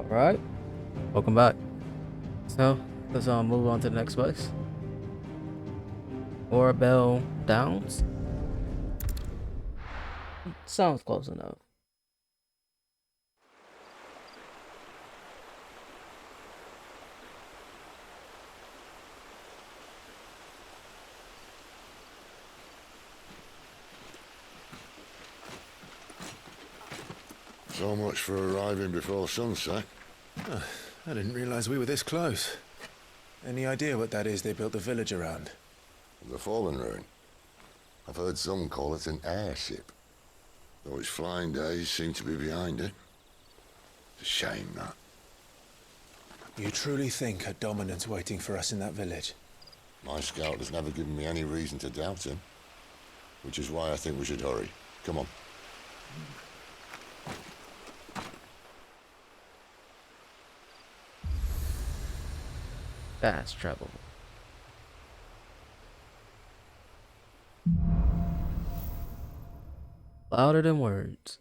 Alright, welcome back. So, let's move on to the next place. Orabelle Downs. Sounds close enough. So much for arriving before sunset. Oh, I didn't realize we were this close. Any idea what that is they built the village around? The Fallen Ruin. I've heard some call it an airship. Though its flying days seem to be behind it. It's a shame, that. You truly think a dominant's waiting for us in that village? My scout has never given me any reason to doubt him. Which is why I think we should hurry. Come on. Fast travel. Louder than words.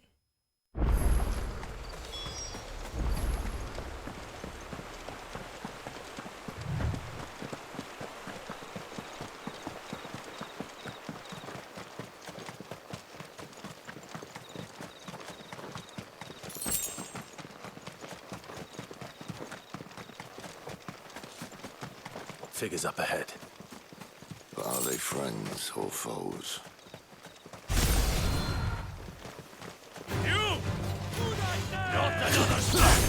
Figures up ahead. But are they friends or foes? You! Not another step!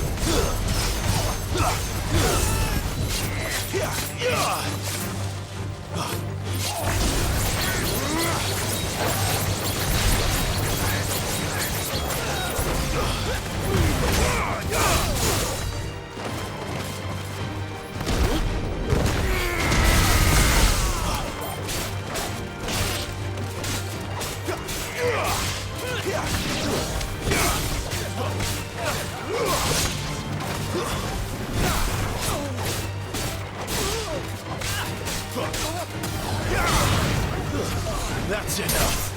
That's enough.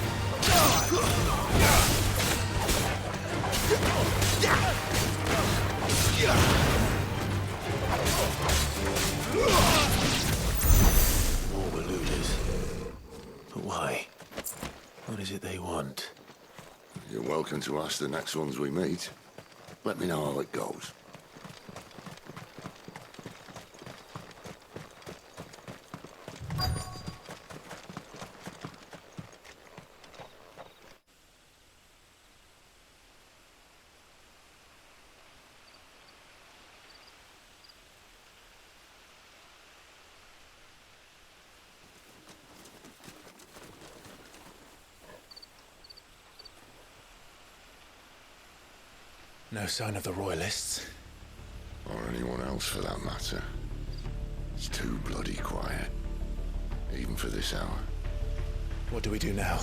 More looters. But why? What is it they want? You're welcome to ask the next ones we meet. Let me know how it goes. No sign of the royalists. Or anyone else for that matter. It's too bloody quiet. Even for this hour. What do we do now?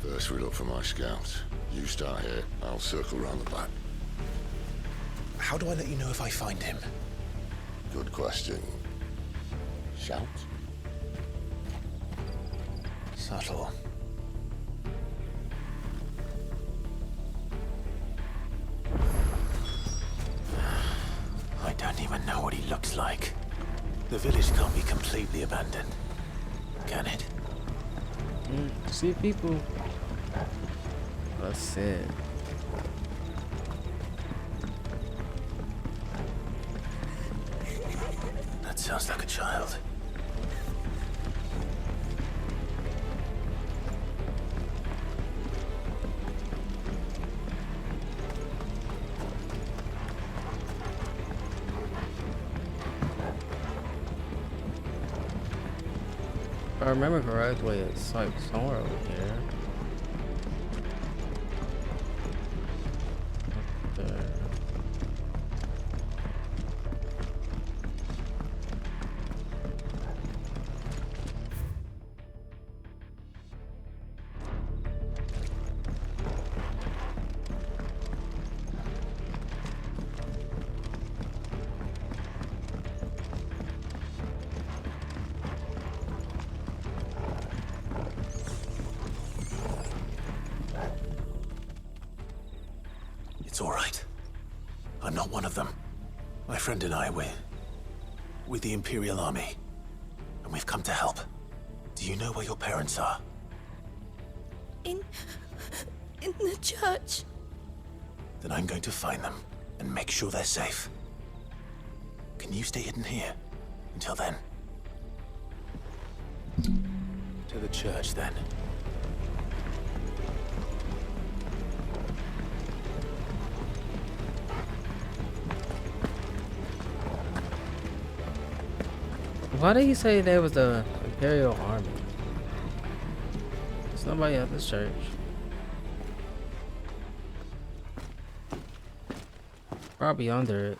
First we look for my scout. You start here, I'll circle round the back. How do I let you know if I find him? Good question. Shout? Subtle. I don't even know what he looks like. The village can't be completely abandoned, can it? See people. That's it. That sounds like a child. If I remember correctly, it's like somewhere over here. Up there. It's all right. I'm not one of them. My friend and I, we're with the Imperial Army. And we've come to help. Do you know where your parents are? In the church. Then I'm going to find them and make sure they're safe. Can you stay hidden here until then? To the church, then. Why did he say there was the Imperial Army? There's nobody at this church. Probably under it.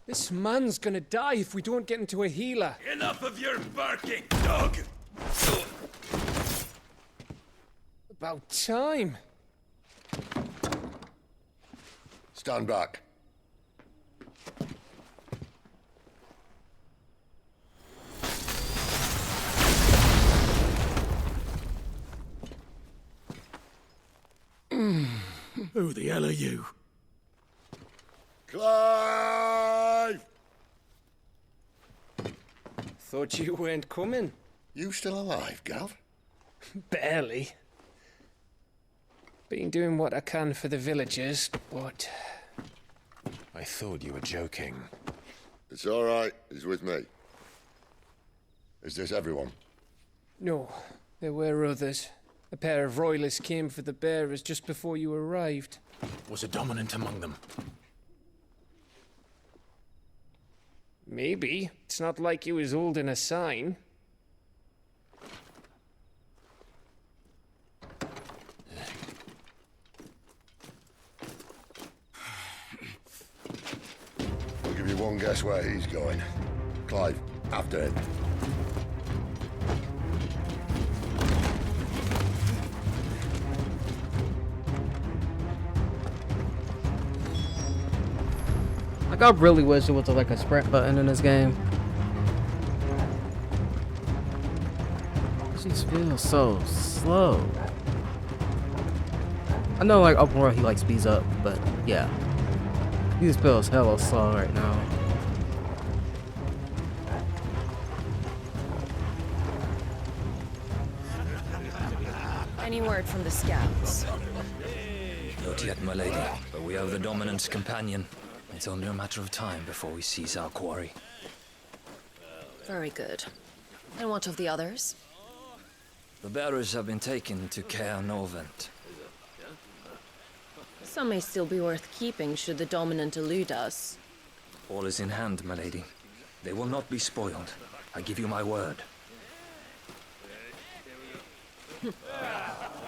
This man's gonna die if we don't get into a healer. Enough of your barking, dog! About time. Stand back. Who the hell are you? Clive! Thought you weren't coming. You still alive, Gav? Barely. Been doing what I can for the villagers, but... I thought you were joking. It's all right. He's with me. Is this everyone? No, there were others. A pair of royalists came for the bearers just before you arrived. Was a dominant among them? Maybe. It's not like he was holding a sign. I'll give you one guess where he's going. Clive, after him. Like, I really wish there was like a sprint button in this game. It just feels so slow. I know like open world he like speeds up, but yeah. He just feels hella slow right now. Any word from the scouts? Not yet, my lady, but we have the dominant's companion. It's only a matter of time before we seize our quarry. Very good. And what of the others? The bearers have been taken to Caer Novent. Some may still be worth keeping should the dominant elude us. All is in hand, my lady. They will not be spoiled. I give you my word.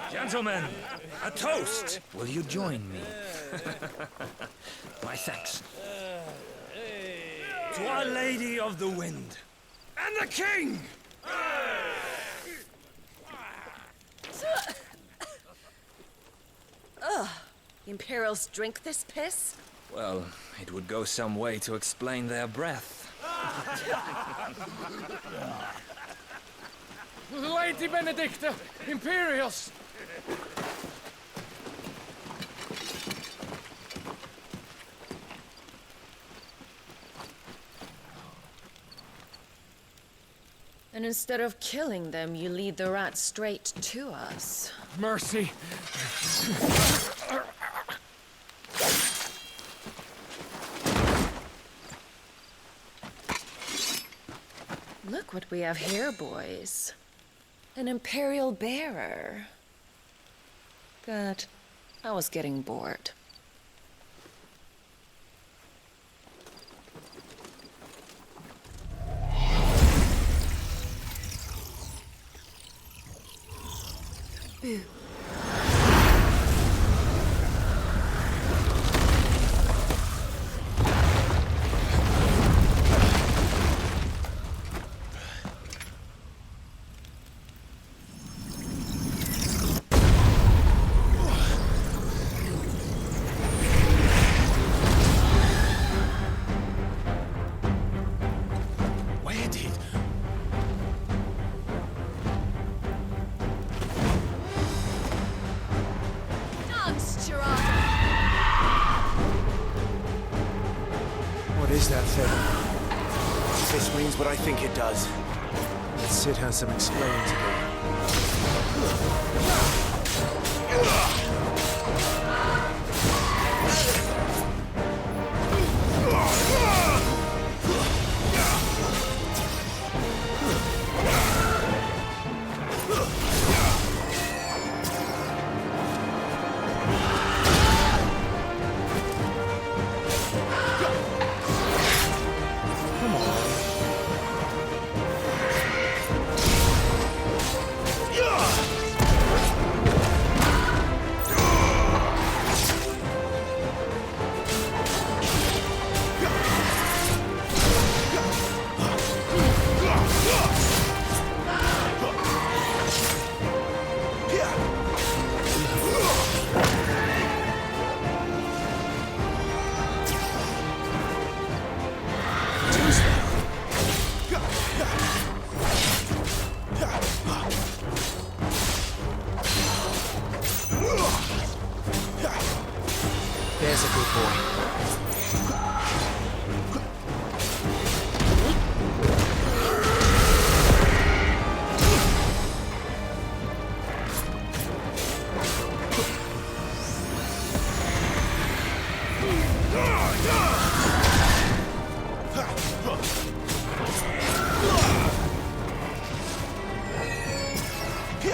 Gentlemen, a toast! Will you join me? My thanks. To Our Lady of the Wind. And the King! Ugh. Imperials drink this piss? Well, it would go some way to explain their breath. Lady Benedicta! Imperials! And instead of killing them, you lead the rats straight to us. Mercy! Look what we have here, boys. An Imperial bearer. Good. I was getting bored. Boo. think it does. But Sid has some explaining to do. There's a good boy. You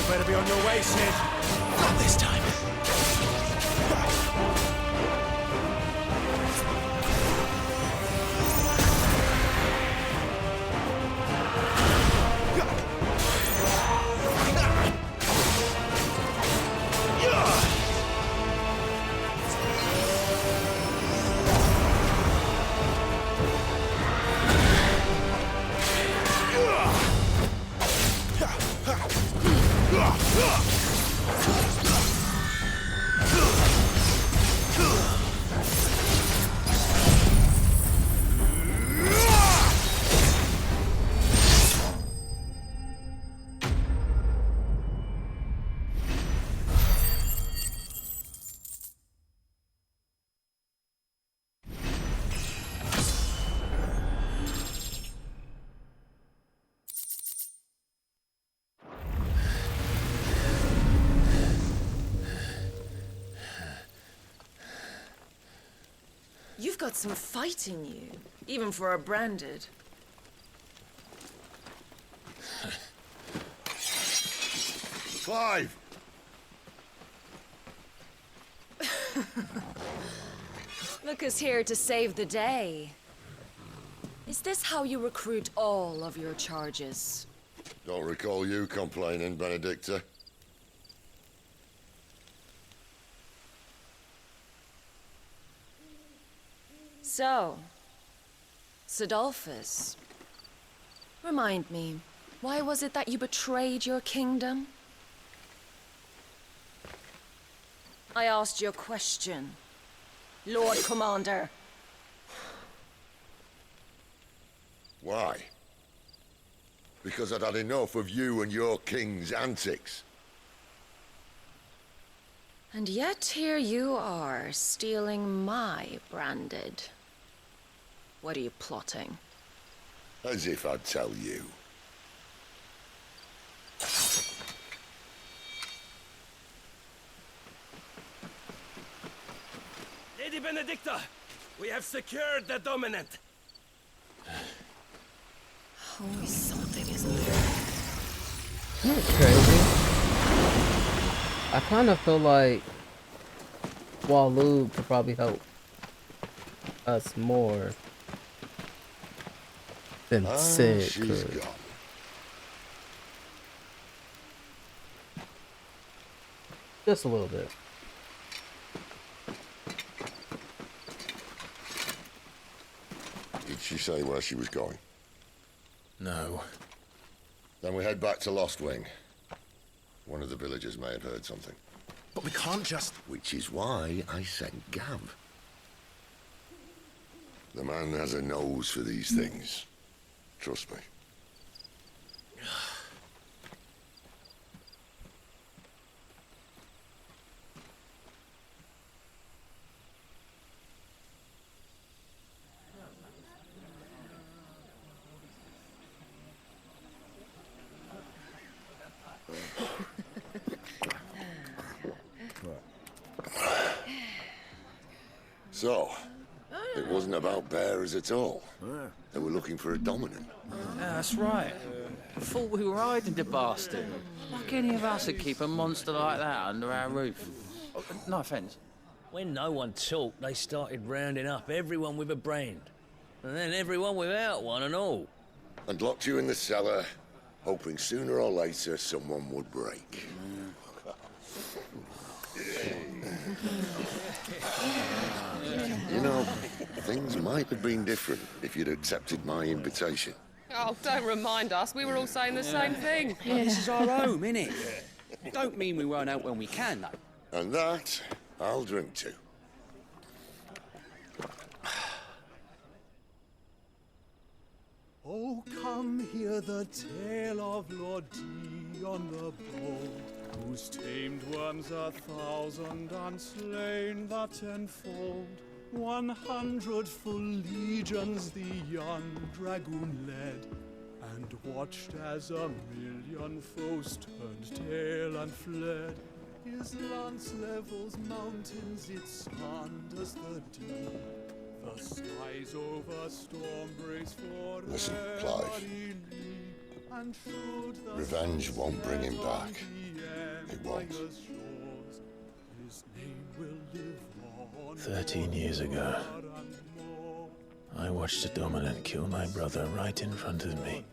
better be on your way, Sid. Not this time. You've got some fight in you, even for a branded. Clive! Look who's here to save the day. Is this how you recruit all of your charges? Don't recall you complaining, Benedicta. So, Sidolphus, remind me, why was it that you betrayed your kingdom? I asked you a question, Lord Commander. Why? Because I'd had enough of you and your king's antics. And yet here you are, stealing my branded. What are you plotting? As if I'd tell you. Lady Benedicta, we have secured the dominant. Always something, isn't there? That's crazy. I kind of feel like Waloo could probably help us more than Sid She's could. gone. Just a little bit. Did she say where she was going? No. Then we head back to Lost Wing. One of the villagers may have heard something. But we can't just... Which is why I sent Gav. The man has a nose for these things. Trust me. So, it wasn't about bearers at all. They were looking for a dominant. Yeah, that's right. I thought we were hiding the bastard. Like any of us would keep a monster like that under our roof. Oh, no offence. When no one talked, they started rounding up everyone with a brand. And then everyone without one and all. And locked you in the cellar, hoping sooner or later someone would break. You know, things might have been different if you'd accepted my invitation. Oh, don't remind us. We were all saying the same thing. This is our home, innit? Don't mean we won't out when we can, though. And that, I'll drink to. Oh, come hear the tale of Lord Dion the Bold, who's tamed worms 1,000 and slain the 10-fold. 100 full legions the young dragoon led, and watched as 1,000,000 foes turned tail and fled. His lance levels mountains, it slanders the deep. The skies over storm breaks for Listen, Clive. Revenge won't bring him back. It won't. 13 years ago, I watched a dominant kill my brother right in front of me.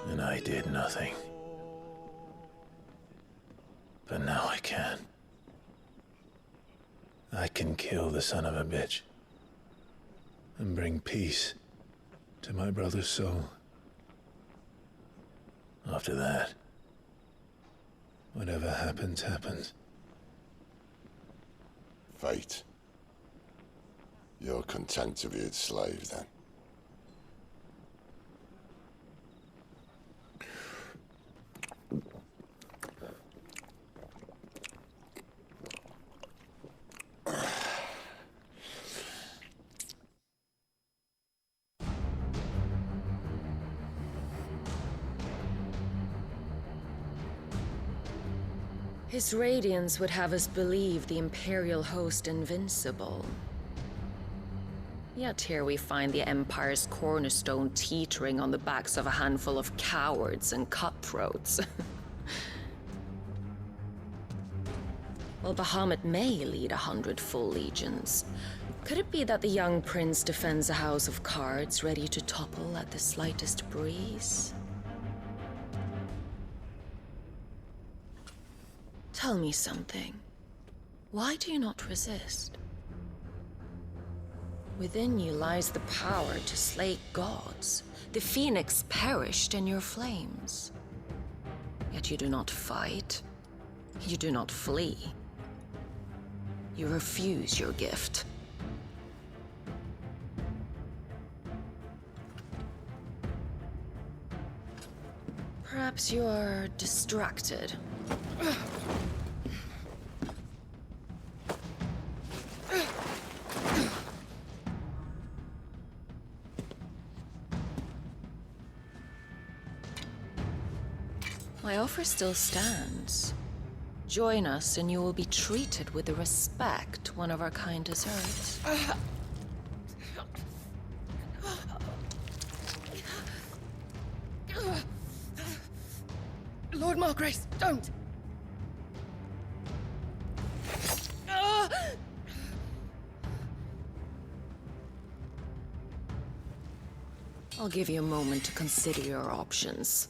And I did nothing. But now I can. I can kill the son of a bitch. And bring peace to my brother's soul. After that, whatever happens, happens. Fate. You're content to be its slave, then? His radiance would have us believe the Imperial host invincible. Yet here we find the Empire's cornerstone teetering on the backs of a handful of cowards and cutthroats. Well, Bahamut may lead 100 full legions. Could it be that the young prince defends a house of cards ready to topple at the slightest breeze? Tell me something. Why do you not resist? Within you lies the power to slay gods. The Phoenix perished in your flames. Yet you do not fight. You do not flee. You refuse your gift. Perhaps you are distracted. My offer still stands. Join us and you will be treated with the respect one of our kind deserves. Lord Margrace, don't! I'll give you a moment to consider your options.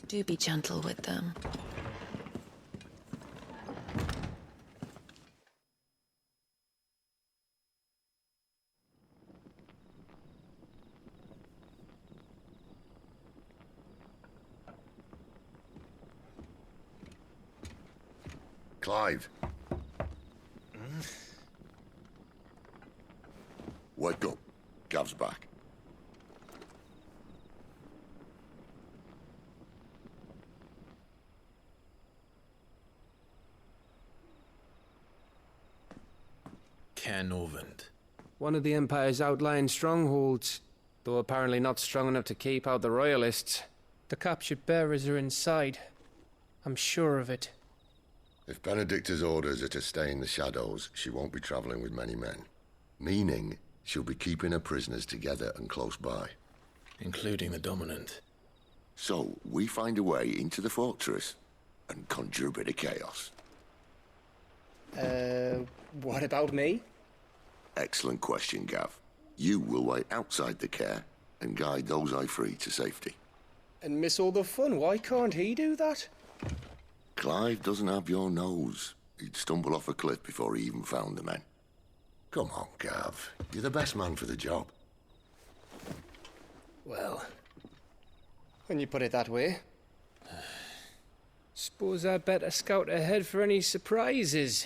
Do be gentle with them. Clive. Wake up. Gav's back. Canovant. One of the Empire's outlying strongholds, though apparently not strong enough to keep out the Royalists. The captured bearers are inside. I'm sure of it. If Benedicta's orders are to stay in the shadows, she won't be traveling with many men. Meaning, she'll be keeping her prisoners together and close by. Including the Dominant. So, we find a way into the fortress and conjure a bit of chaos. What about me? Excellent question, Gav. You will wait outside the care and guide those I free to safety. And miss all the fun. Why can't he do that? Clive doesn't have your nose. He'd stumble off a cliff before he even found the men. Come on, Gav. You're the best man for the job. Well, when you put it that way. Suppose I'd better scout ahead for any surprises.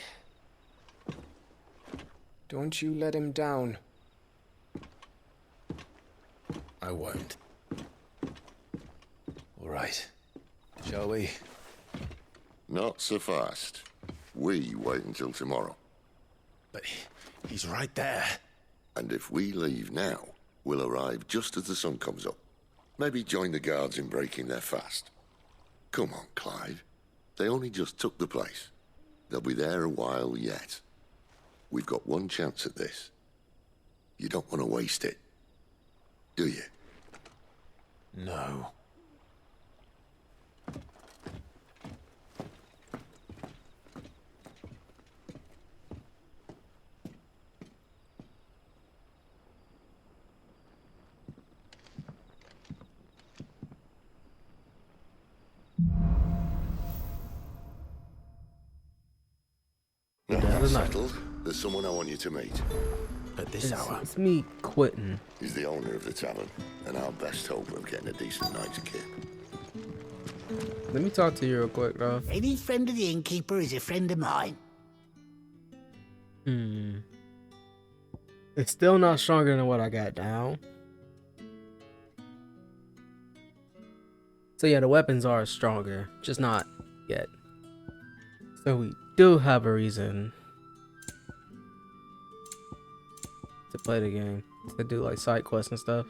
Don't you let him down. I won't. All right. Shall we? Not so fast. We wait until tomorrow. But he's right there. And if we leave now, we'll arrive just as the sun comes up. Maybe join the guards in breaking their fast. Come on, Clive. They only just took the place. They'll be there a while yet. We've got one chance at this. You don't want to waste it, do you? No. Now That's that's nice. settled. There's someone I want you to meet. At this hour. It's me quitting. He's the owner of the tavern, and our best hope of getting a decent night's kip. Let me talk to you real quick, though. Any friend of the innkeeper is a friend of mine. It's still not stronger than what I got now. So yeah, the weapons are stronger, just not yet. So we do have a reason to play the game, to do like side quests and stuff.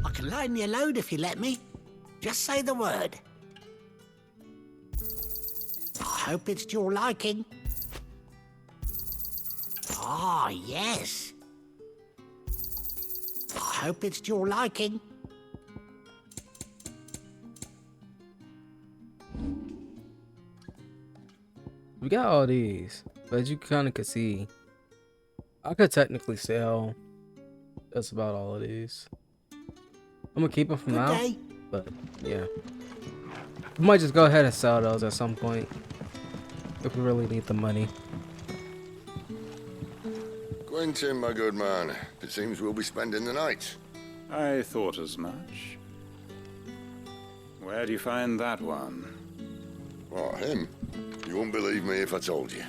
I can lighten your load if you let me. Just say the word. I hope it's to your liking. Ah, yes. I hope it's to your liking. We got all these, but as you kind of could see, I could technically sell just about all of these. I'm gonna keep them for now, but yeah. We might just go ahead and sell those at some point if we really need the money. Quentin, my good man, it seems we'll be spending the night. I thought as much. Where do you find that one? What, him? You won't believe me if I told you.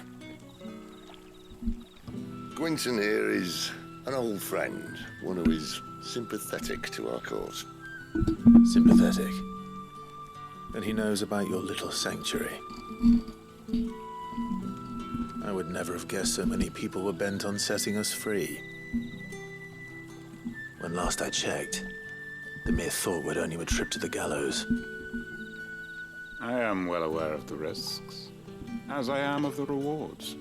Quentin here is an old friend, one who is sympathetic to our cause. Sympathetic. Then he knows about your little sanctuary. I would never have guessed so many people were bent on setting us free. When last I checked, the mere thought would earn you a trip to the gallows. I am well aware of the risks, as I am of the rewards.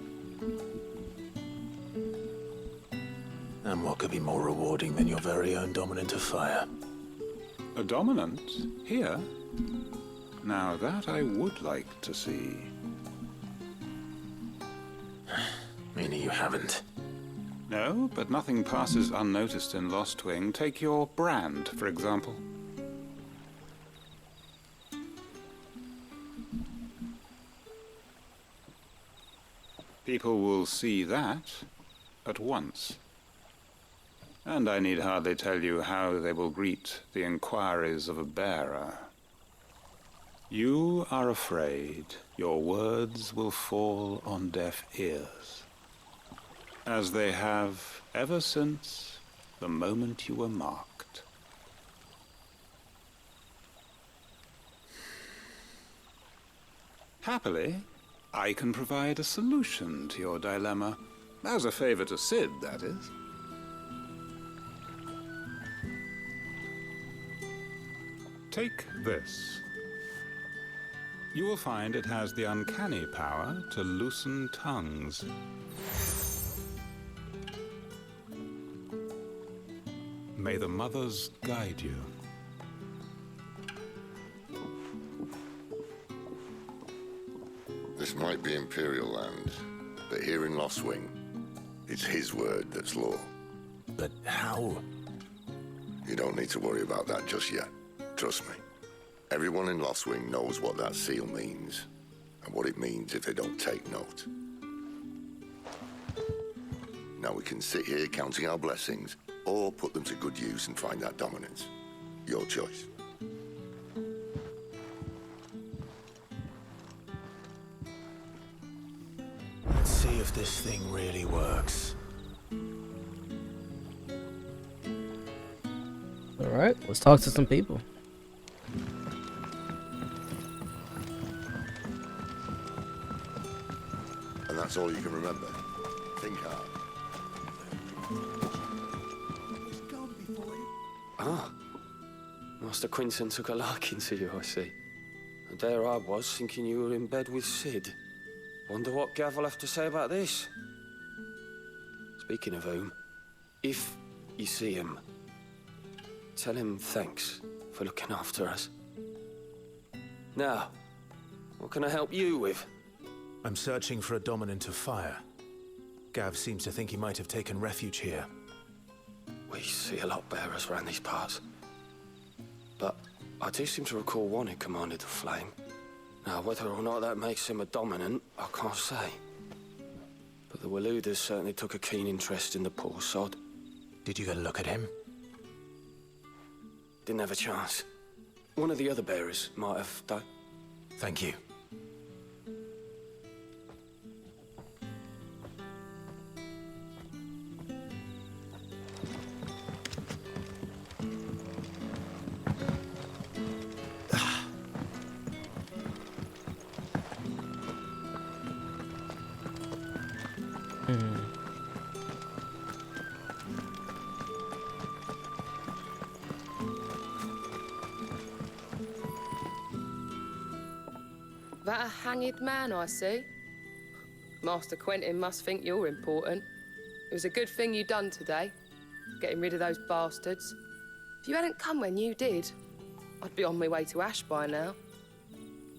And what could be more rewarding than your very own dominant of fire? A dominant? Here? Now that I would like to see. Meaning you haven't? No, but nothing passes unnoticed in Lostwing. Take your brand, for example. People will see that at once. And I need hardly tell you how they will greet the inquiries of a bearer. You are afraid your words will fall on deaf ears, as they have ever since the moment you were marked. Happily, I can provide a solution to your dilemma, As a favor to Sid, that is. Take this. You will find it has the uncanny power to loosen tongues. May the mothers guide you. This might be Imperial land, but here in Lost Wing, it's his word that's law. But how? You don't need to worry about that just yet. Trust me. Everyone in Lost Wing knows what that seal means, and what it means if they don't take note. Now we can sit here counting our blessings, or put them to good use and find that dominance. Your choice. Let's see if this thing really works. Alright, let's talk to some people. And that's all you can remember. Think hard. Ah. Master Quinton took a liking to you, I see. And there I was, thinking you were in bed with Sid. Wonder what Gav will have to say about this. Speaking of whom, if you see him, tell him thanks for looking after us. Now, what can I help you with? I'm searching for a dominant of fire. Gav seems to think he might have taken refuge here. We see a lot bearers around these parts. But I do seem to recall one who commanded the flame. Now, whether or not that makes him a dominant, I can't say. But the Waluders certainly took a keen interest in the poor sod. Did you get a look at him? Didn't have a chance. One of the other bearers might have, though. Thank you. That a hanged man I see? Master Quentin must think you're important. It was a good thing you done today, getting rid of those bastards. If you hadn't come when you did, I'd be on my way to Ash by now,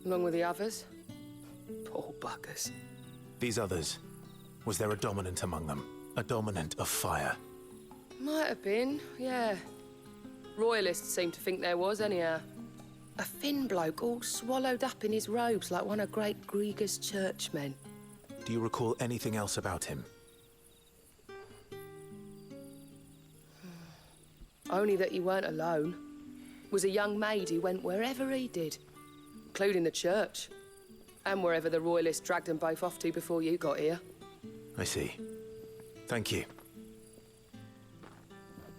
along with the others. Poor buggers. These others, was there a dominant among them? A dominant of fire? Might have been, yeah. Royalists seem to think there was, anyhow. A thin bloke all swallowed up in his robes like one of Great Grieger's churchmen. Do you recall anything else about him? Only that he weren't alone. Was a young maid who went wherever he did, including the church, and wherever the Royalists dragged them both off to before you got here. I see. Thank you.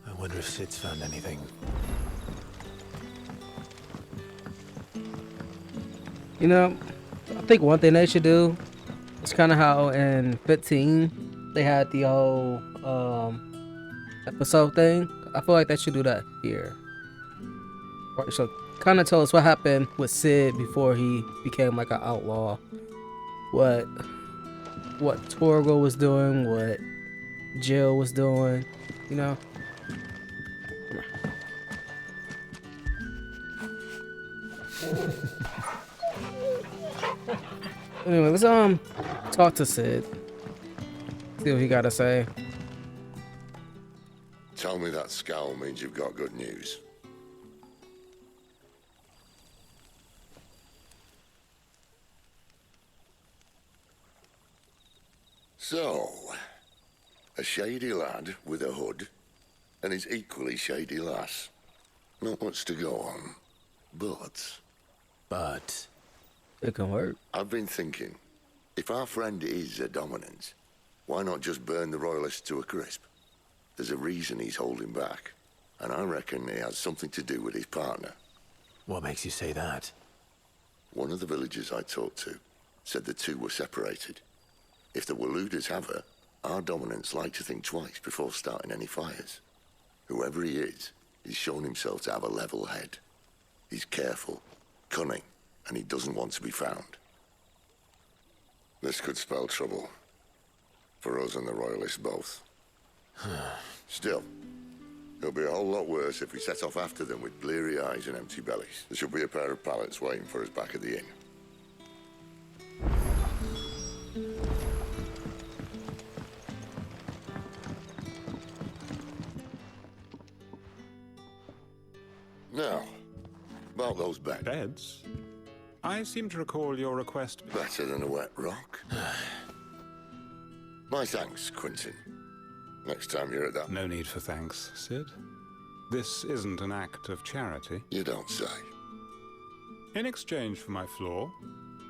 I wonder if Sid's found anything. You know, I think one thing they should do is kind of how in 15 they had the whole episode thing. I feel like they should do that here. Right, so kind of tell us what happened with Sid before he became like an outlaw. What Torgo was doing, what Jill was doing, you know. Anyway, let's talk to Sid. See what he got to say. Tell me that scowl means you've got good news. So, a shady lad with a hood and his equally shady lass. Not much to go on, but... It can work. I've been thinking, if our friend is a dominant, why not just burn the Royalists to a crisp? There's a reason he's holding back, and I reckon he has something to do with his partner. What makes you say that? One of the villagers I talked to said the two were separated. If the Waluders have her, our dominants like to think twice before starting any fires. Whoever he is, he's shown himself to have a level head. He's careful, cunning, and he doesn't want to be found. This could spell trouble. For us and the Royalists both. Still, it'll be a whole lot worse if we set off after them with bleary eyes and empty bellies. There should be a pair of pallets waiting for us back at the inn. Now, about those beds. Beds? I seem to recall your request... Better than a wet rock. My thanks, Quentin. Next time you're at that... No need for thanks, Sid. This isn't an act of charity. You don't say. In exchange for my floor,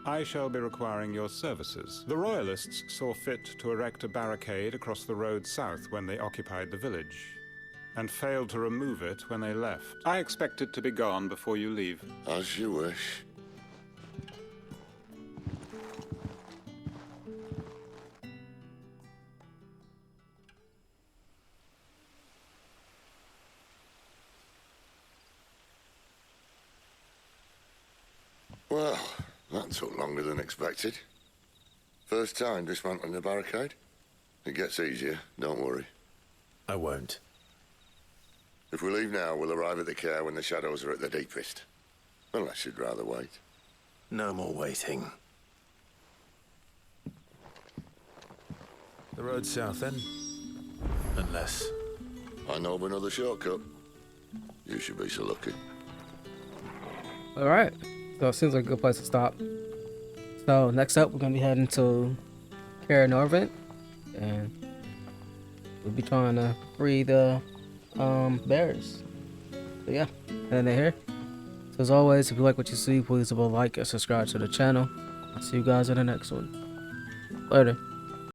I shall be requiring your services. The Royalists saw fit to erect a barricade across the road south when they occupied the village, and failed to remove it when they left. I expect it to be gone before you leave. As you wish. Well, that took longer than expected. First time dismantling the barricade? It gets easier, don't worry. I won't. If we leave now, we'll arrive at the care when the shadows are at their deepest. Unless you'd rather wait. No more waiting. The road south then? Unless... I know of another shortcut. You should be so lucky. Alright. So it seems like a good place to stop. So next up, we're going to be heading to Cara Norvent. And we'll be trying to free the bears. So yeah, and they're here. So as always, if you like what you see, please leave a like and subscribe to the channel. I'll see you guys in the next one. Later.